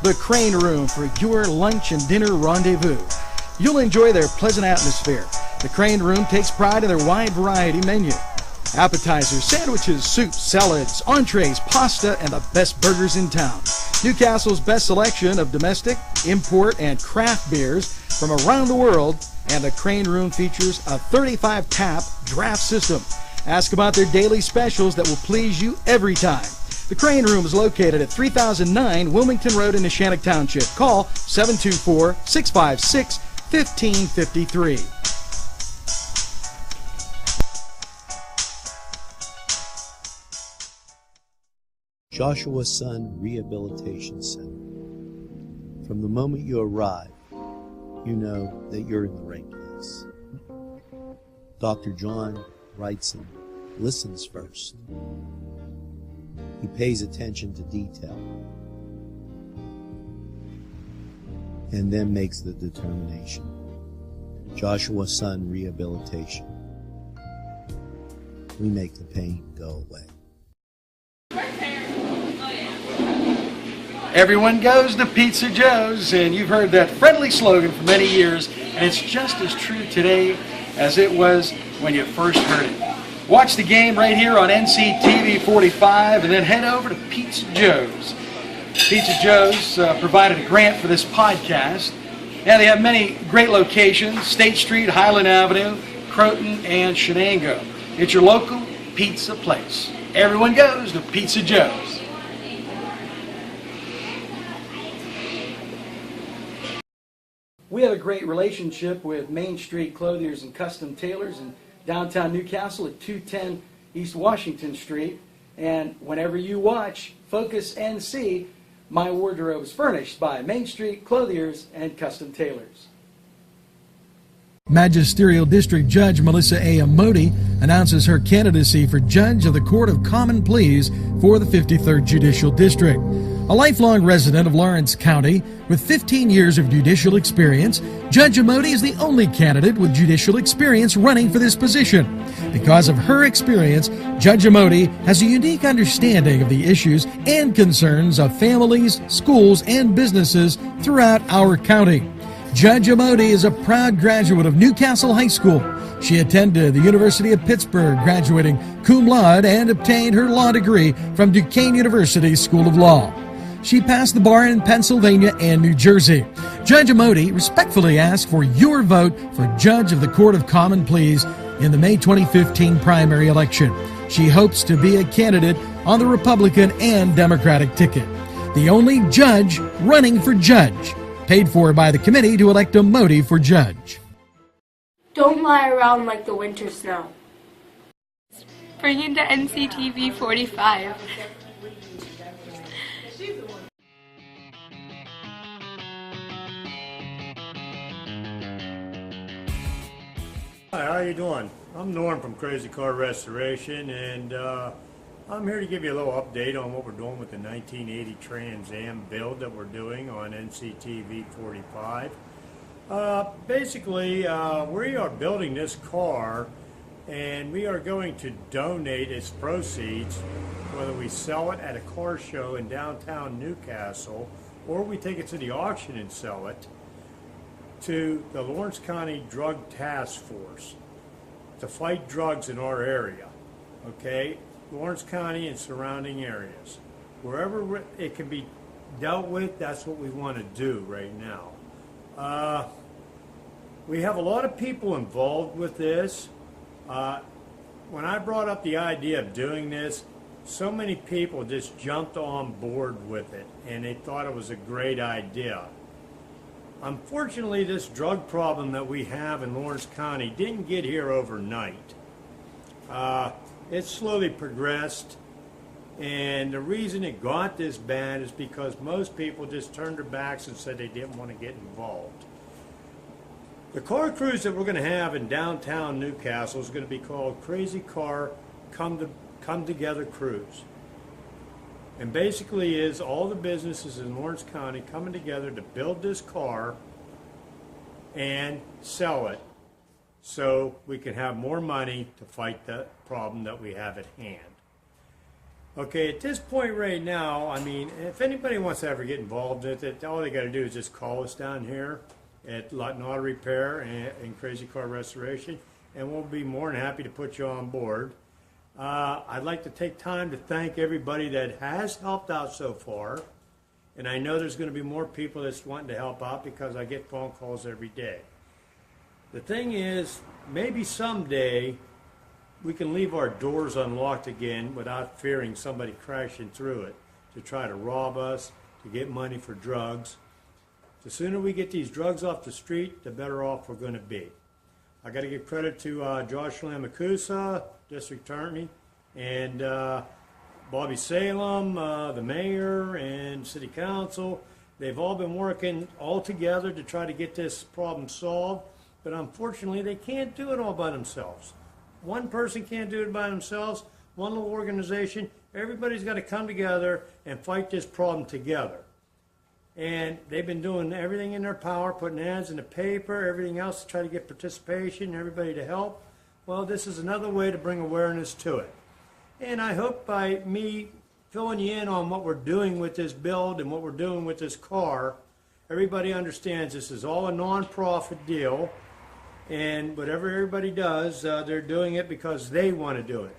the Crane Room for your lunch and dinner rendezvous. You'll enjoy their pleasant atmosphere. The Crane Room takes pride in their wide variety menu. Appetizers, sandwiches, soups, salads, entrees, pasta, and the best burgers in town. Newcastle's best selection of domestic, import, and craft beers from around the world, and the Crane Room features a 35-tap draft system. Ask about their daily specials that will please you every time. The Crane Room is located at 3009 Wilmington Road in Neshannock Township. Call 724-656-1553. Joshua Son Rehabilitation Center. From the moment you arrive, you know that you're in the right place. Dr. John Wrightson listens first. He pays attention to detail and then makes the determination. Joshua Son Rehabilitation. We make the pain go away. Everyone goes to Pizza Joe's, and you've heard that friendly slogan for many years, and it's just as true today as it was when you first heard it. Watch the game right here on NCTV45 and then head over to Pizza Joe's. Pizza Joe's provided a grant for this podcast. Yeah, they have many great locations: State Street, Highland Avenue, Croton, and Shenango. It's your local pizza place. Everyone goes to Pizza Joe's. We have a great relationship with Main Street Clothiers and Custom Tailors in downtown Newcastle at 210 East Washington Street. And whenever you watch Focus NC, my wardrobe is furnished by Main Street Clothiers and Custom Tailors. Magisterial District Judge Melissa A. Amoti announces her candidacy for Judge of the Court of Common Pleas for the 53rd Judicial District. A lifelong resident of Lawrence County with 15 years of judicial experience, Judge Amoti is the only candidate with judicial experience running for this position. Because of her experience, Judge Amoti has a unique understanding of the issues and concerns of families, schools, and businesses throughout our county. Judge Amoti is a proud graduate of Newcastle High School. She attended the University of Pittsburgh, graduating cum laude, and obtained her law degree from Duquesne University School of Law. She passed the bar in Pennsylvania and New Jersey. Judge Amoti respectfully asks for your vote for Judge of the Court of Common Pleas in the May 2015 primary election. She hopes to be a candidate on the Republican and Democratic ticket. The only judge running for judge. Paid for by the committee to elect Amoti for judge. Don't lie around like the winter snow. Bring it to NCTV45. Hi, how you doing? I'm Norm from Krazy Car Restoration, and I'm here to give you a little update on what we're doing with the 1980 Trans Am build that we're doing on NCTV45. Basically, we are building this car, and we are going to donate its proceeds, whether we sell it at a car show in downtown Newcastle or we take it to the auction and sell it, to the Lawrence County Drug Task Force to fight drugs in our area. Okay? Lawrence County and surrounding areas. Wherever it can be dealt with, that's what we want to do right now. We have a lot of people involved with this. When I brought up the idea of doing this, so many people just jumped on board with it, and they thought it was a great idea. Unfortunately, this drug problem that we have in Lawrence County didn't get here overnight. It slowly progressed, and the reason it got this bad is because most people just turned their backs and said they didn't want to get involved. The car cruise that we're going to have in downtown Newcastle is going to be called Krazy Car Come Together Cruise. And basically is all the businesses in Lawrence County coming together to build this car and sell it so we can have more money to fight the problem that we have at hand. Okay, at this point right now, I mean, if anybody wants to ever get involved with it, all they got to do is just call us down here at Auto Repair and Krazy Car Restoration, and we'll be more than happy to put you on board. I'd like to take time to thank everybody that has helped out so far, and I know there's going to be more people that's wanting to help out because I get phone calls every day. The thing is, maybe someday we can leave our doors unlocked again without fearing somebody crashing through it to try to rob us, to get money for drugs. The sooner we get these drugs off the street, the better off we're going to be. I got to give credit to Josh Lamacusa, District Attorney, and Bobby Salem, the Mayor, and City Council. They've all been working all together to try to get this problem solved, but unfortunately they can't do it all by themselves. One person can't do it by themselves, one little organization. Everybody's got to come together and fight this problem together. And they've been doing everything in their power, putting ads in the paper, everything else to try to get participation, everybody to help. Well, this is another way to bring awareness to it. And I hope by me filling you in on what we're doing with this build and what we're doing with this car, everybody understands this is all a non-profit deal. And whatever everybody does, they're doing it because they want to do it,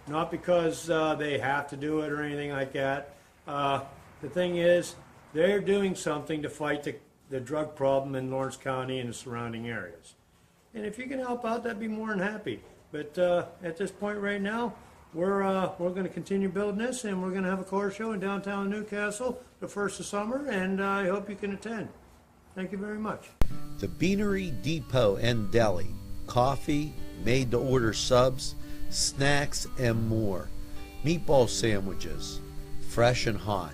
not because they have to do it or anything like that. The thing is, they're doing something to fight the drug problem in Lawrence County and the surrounding areas. And if you can help out, that'd be more than happy. But at this point right now, we're going to continue building this, and we're going to have a car show in downtown Newcastle the first of summer, and I hope you can attend. Thank you very much. The Beanery Depot and Deli. Coffee, made-to-order subs, snacks, and more. Meatball sandwiches, fresh and hot.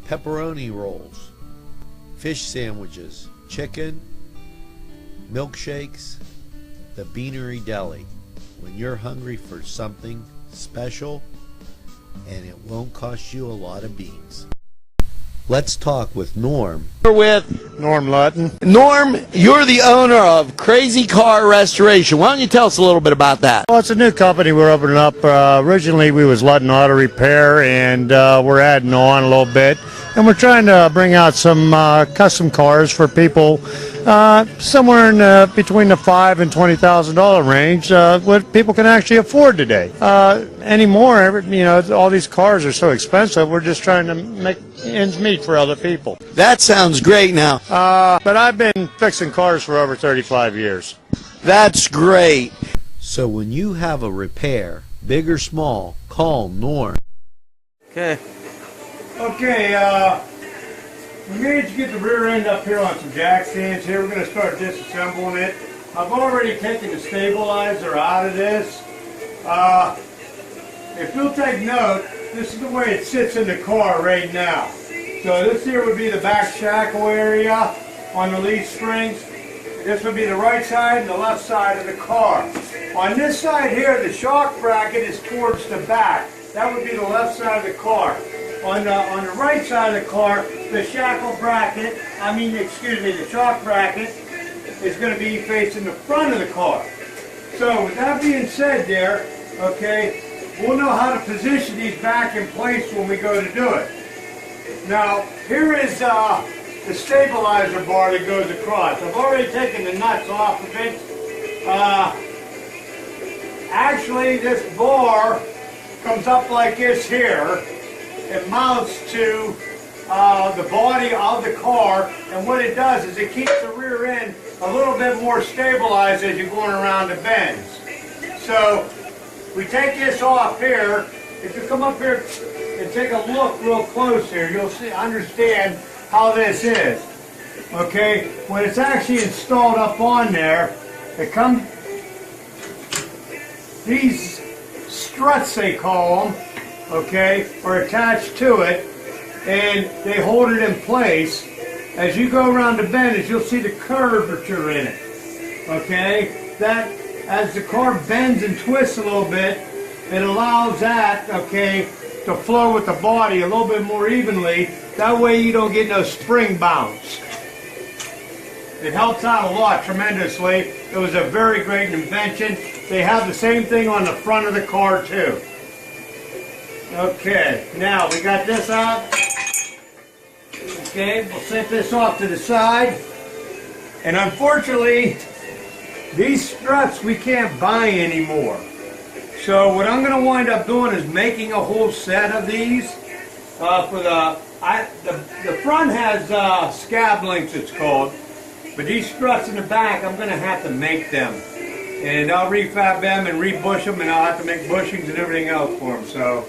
Pepperoni rolls, fish sandwiches, chicken, milkshakes. The Beanery Deli. When you're hungry for something special, and it won't cost you a lot of beans. Let's talk with Norm. We're with Norm Lutton. Norm. You're the owner of Krazy Car Restoration. Why don't you tell us a little bit about that? Well, it's a new company we're opening up. Originally, we was Lutton Auto Repair, and we're adding on a little bit. And we're trying to bring out some custom cars for people somewhere in between the $5,000 and $20,000 range, what people can actually afford today. Anymore, you know, all these cars are so expensive. We're just trying to make ends meet for other people. That sounds great now. But I've been fixing cars for over 35 years. That's great. So when you have a repair, big or small, call Norm. Okay. Okay, we managed to get the rear end up here on some jack stands here. We're going to start disassembling it. I've already taken the stabilizer out of this. If you'll take note, this is the way it sits in the car right now. So this here would be the back shackle area on the lead springs. This would be the right side and the left side of the car. On this side here, the shock bracket is towards the back. That would be the left side of the car. On the right side of the car, the shackle bracket, the shock bracket is going to be facing the front of the car. So with that being said there, okay, we'll know how to position these back in place when we go to do it. Now, here is the stabilizer bar that goes across. I've already taken the nuts off of it. Actually, this bar comes up like this here. It mounts to the body of the car, and what it does is it keeps the rear end a little bit more stabilized as you're going around the bends. So we take this off here. If you come up here and take a look real close here, you'll understand how this is. Okay, when it's actually installed up on there, it comes, these struts they call them, okay, are attached to it, and they hold it in place. As you go around the bend, you'll see the curvature in it, okay? That, as the car bends and twists a little bit, it allows that, okay, to flow with the body a little bit more evenly. That way you don't get no spring bounce. It helps out a lot tremendously. It was a very great invention. They have the same thing on the front of the car too. Okay, now we got this out. Okay, we'll set this off to the side. And unfortunately, these struts we can't buy anymore. So what I'm going to wind up doing is making a whole set of these. For the front has scab links, it's called. But these struts in the back, I'm going to have to make them. And I'll refab them and rebush them, and I'll have to make bushings and everything else for them. So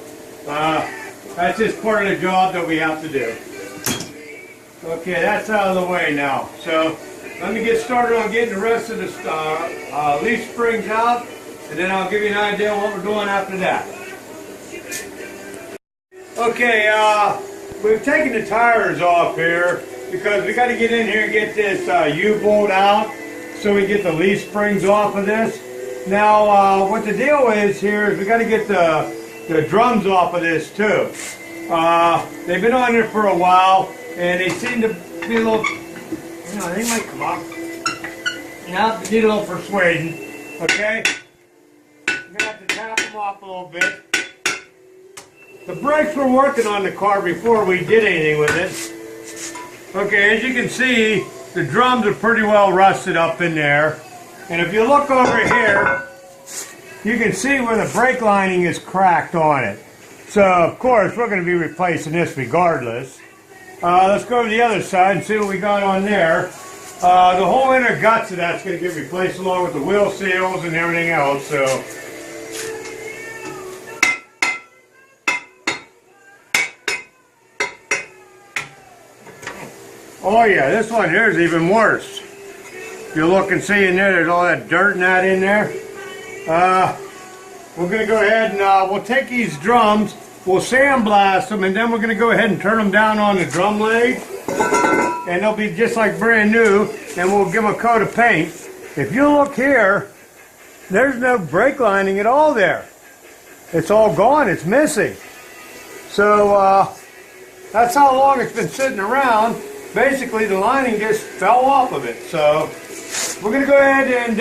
that's just part of the job that we have to do. Okay, that's out of the way now. So let me get started on getting the rest of the leaf springs out, and then I'll give you an idea of what we're doing after that. Okay, we've taken the tires off here because we got to get in here and get this U-bolt out so we get the leaf springs off of this. Now, what the deal is here is we got to get the drums off of this too. They've been on there for a while, and they seem to be a little, you know, they might come off. Yeah, they need a little persuading, okay? You're going to have to tap them off a little bit. The brakes were working on the car before we did anything with it. Okay, as you can see, the drums are pretty well rusted up in there. And if you look over here, you can see where the brake lining is cracked on it. So, of course, we're going to be replacing this regardless. Let's go to the other side and see what we got on there. The whole inner guts of that's going to get replaced along with the wheel seals and everything else. So, oh yeah, this one here is even worse. You look and see in there, there's all that dirt and that in there. We're going to go ahead and we'll take these drums, we'll sandblast them, and then we're going to go ahead and turn them down on the drum lathe. And they'll be just like brand new, and we'll give them a coat of paint. If you look here, there's no brake lining at all there. It's all gone, it's missing. So that's how long it's been sitting around. Basically the lining just fell off of it. So we're going to go ahead and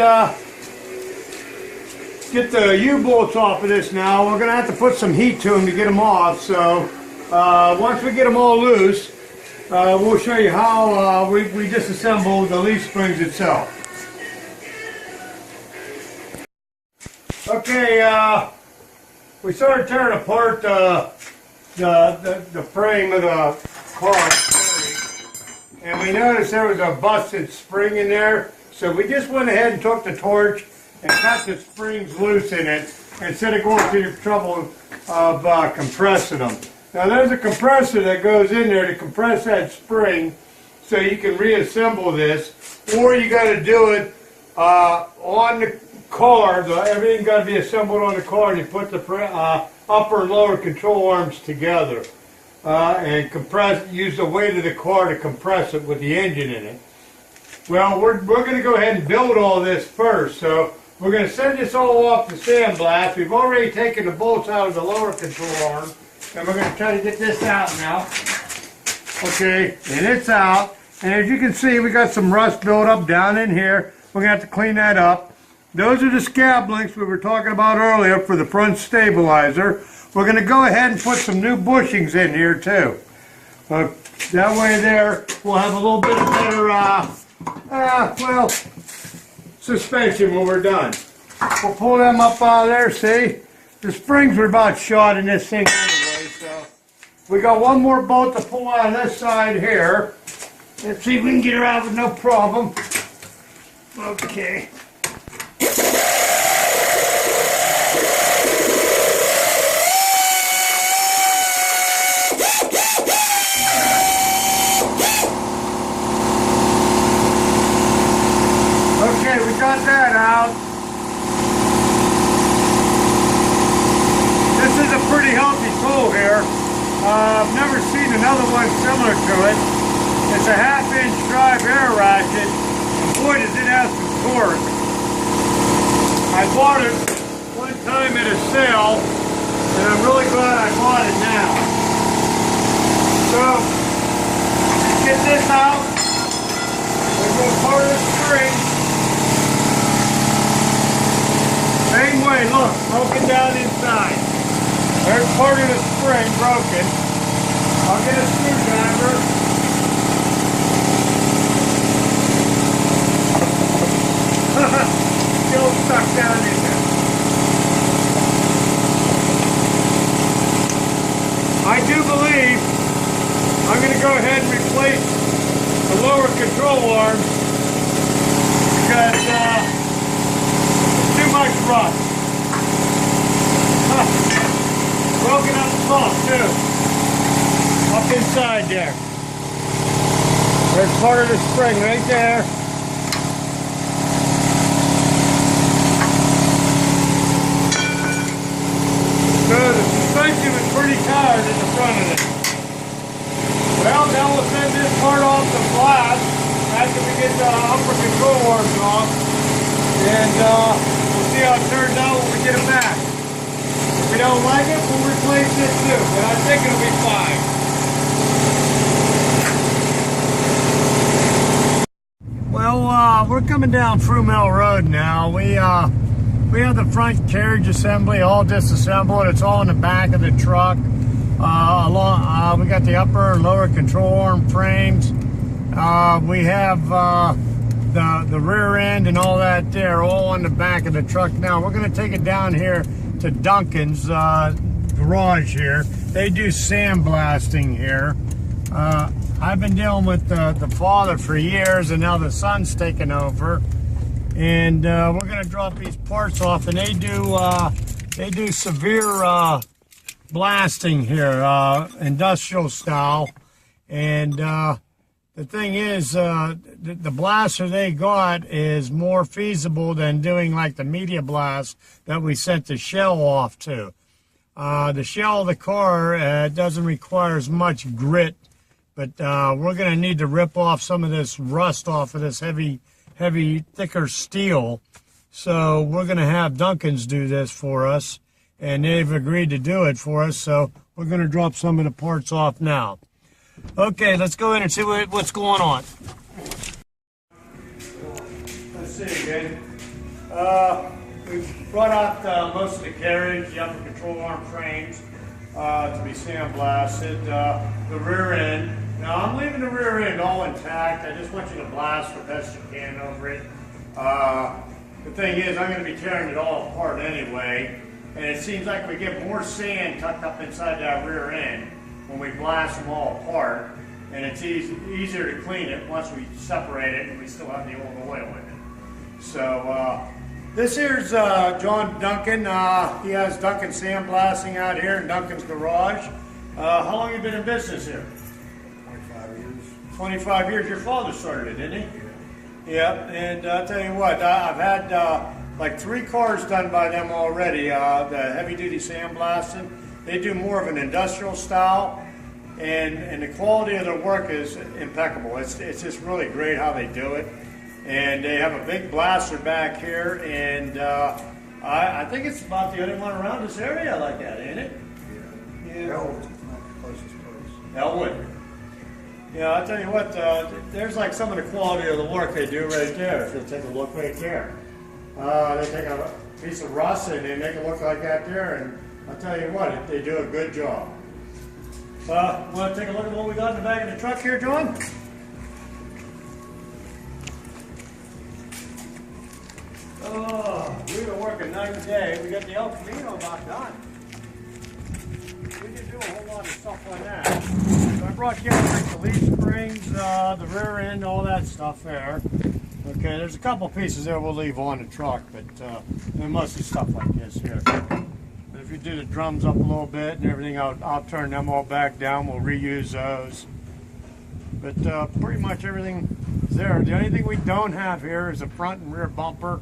get the U-bolts off of this now. We're going to have to put some heat to them to get them off. So once we get them all loose, we'll show you how we disassemble the leaf springs itself. Okay, we started tearing apart the frame of the car, and we noticed there was a busted spring in there. So we just went ahead and took the torch and cut the springs loose in it instead of going through the trouble of compressing them. Now there's a compressor that goes in there to compress that spring so you can reassemble this, or you got to do it on the car. Everything got to be assembled on the car, and you put the upper and lower control arms together and use the weight of the car to compress it with the engine in it. Well, we're going to go ahead and build all this first. So we're going to send this all off to sandblast. We've already taken the bolts out of the lower control arm. And we're going to try to get this out now. Okay, and it's out. And as you can see, we got some rust built up down in here. We're going to have to clean that up. Those are the scab links we were talking about earlier for the front stabilizer. We're going to go ahead and put some new bushings in here too. That way there, we'll have a little bit of better, suspension when we're done. We'll pull them up out of there, see? The springs were about shot in this thing anyway, so we got one more bolt to pull out of this side here. Let's see if we can get her out with no problem. Okay. Okay, we got that out. This is a pretty healthy tool here. I've never seen another one similar to it. It's a 1/2-inch drive air ratchet, and boy does it have some torque. I bought it one time at a sale, and I'm really glad I bought it now. So, get this out. We'll go part of the string. Same way, look, broken down inside. There's part of the spring broken. I'll get a screwdriver. Still stuck down in there. I do believe I'm going to go ahead and replace the lower control arm because it's too much rust. Broken up the pump too. Up inside there. There's part of the spring right there. So the suspension was pretty tired in the front of it. Well, now we'll send this part off to blast after we get the upper control arms off. And we'll see how it turns out when we get it back. If we don't like it, we'll replace it too. But I think it'll be fine. Well, we're coming down Fruit Mill Road now. We have the front carriage assembly all disassembled. It's all in the back of the truck. We got the upper and lower control arm frames. We have the rear end and all that there, all on the back of the truck. Now we're going to take it down here to Duncan's garage here. They do sandblasting here. I've been dealing with the father for years, and now the son's taken over. And we're going to drop these parts off, and they do severe blasting here, industrial style. And the thing is, the blaster they got is more feasible than doing like the media blast that we sent the shell off to. The shell of the car doesn't require as much grit, but we're going to need to rip off some of this rust off of this heavy, thicker steel. So we're going to have Duncan's do this for us, and they've agreed to do it for us. So we're going to drop some of the parts off now. Okay, let's go in and see what's going on. Let's see again. We've brought out most of the carriage, the upper control arm frames to be sandblasted. The rear end. Now I'm leaving the rear end all intact. I just want you to blast the best you can over it. The thing is, I'm going to be tearing it all apart anyway, and it seems like we get more sand tucked up inside that rear end when we blast them all apart, and it's easier to clean it once we separate it and we still have the old oil in it. So this here's John Duncan. He has Duncan sandblasting out here in Duncan's garage. How long have you been in business here? 25 years. 25 years. Your father started it, didn't he? Yeah, and I'll tell you what, I've had like 3 cars done by them already, the heavy-duty sandblasting. They do more of an industrial style, and the quality of their work is impeccable. It's just really great how they do it. And they have a big blaster back here, and I think it's about the only one around this area like that, ain't it? Yeah. Elwood's the closest place. Elwood. Yeah, I'll tell you what, there's like some of the quality of the work they do right there. If you take a look right there. They take a piece of rust and they make it look like that there, and I'll tell you what, they do a good job. Want to take a look at what we got in the back of the truck here, John? Oh, we've been working night and day. We got the El Camino about done. We didn't do a whole lot of stuff like that. So I brought you like the leaf springs, the rear end, all that stuff there. Okay, there's a couple pieces there we'll leave on the truck, but they're mostly stuff like this here. But if you do the drums up a little bit and everything, I'll turn them all back down. We'll reuse those. But pretty much everything is there. The only thing we don't have here is a front and rear bumper,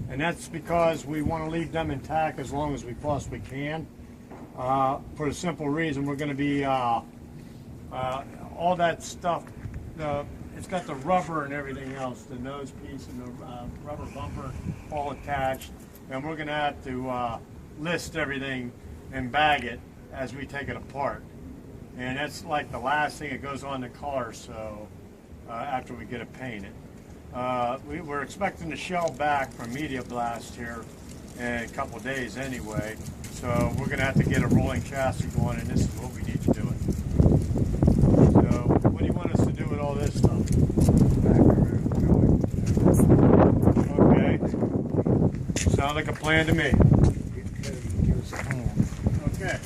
and that's because we want to leave them intact as long as we possibly can. For the simple reason we're going to be all that stuff. It's got the rubber and everything else, the nose piece and the rubber bumper all attached, and we're going to have to list everything and bag it as we take it apart. And that's like the last thing that goes on the car, so after we get it painted. We're expecting the shell back from Media Blast here in a couple of days anyway. So we're going to have to get a rolling chassis going, and this is what we need to do it. So what do you want us to do with all this stuff? Okay. Sounds like a plan to me. Okay.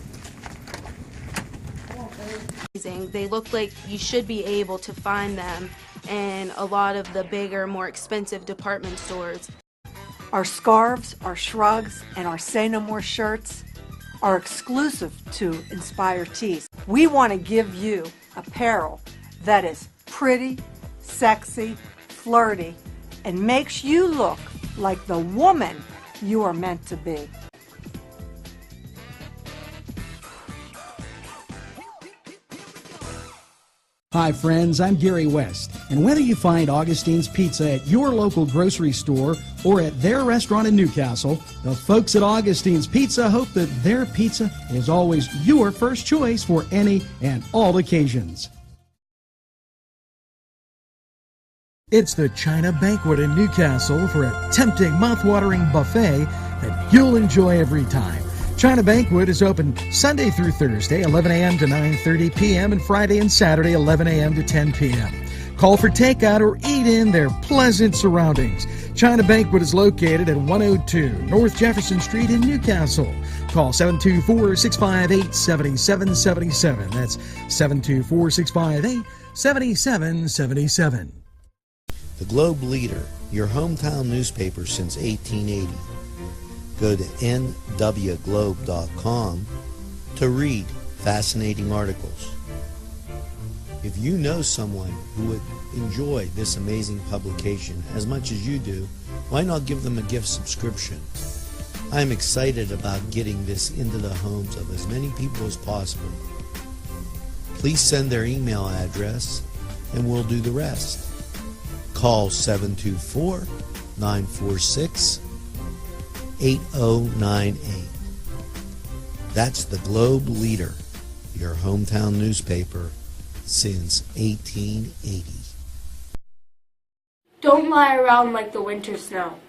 They look like you should be able to find them in a lot of the bigger, more expensive department stores. Our scarves, our shrugs, and our Say No More shirts are exclusive to Inspire Tees. We want to give you apparel that is pretty, sexy, flirty, and makes you look like the woman you are meant to be. Hi friends, I'm Gary West, and whether you find Augustine's Pizza at your local grocery store or at their restaurant in Newcastle, the folks at Augustine's Pizza hope that their pizza is always your first choice for any and all occasions. It's the China Banquet in Newcastle for a tempting, mouth-watering buffet that you'll enjoy every time. China Banquet is open Sunday through Thursday, 11 a.m. to 9:30 p.m. and Friday and Saturday, 11 a.m. to 10 p.m. Call for takeout or eat in their pleasant surroundings. China Banquet is located at 102 North Jefferson Street in Newcastle. Call 724-658-7777. That's 724-658-7777. The Globe Leader, your hometown newspaper since 1880. Go to nwglobe.com to read fascinating articles. If you know someone who would enjoy this amazing publication as much as you do, why not give them a gift subscription? I'm excited about getting this into the homes of as many people as possible. Please send their email address and we'll do the rest. Call 724-946-8098. That's the Globe Leader, your hometown newspaper since 1880. Don't lie around like the winter snow.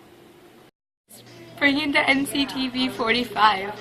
Bring in the NCTV45.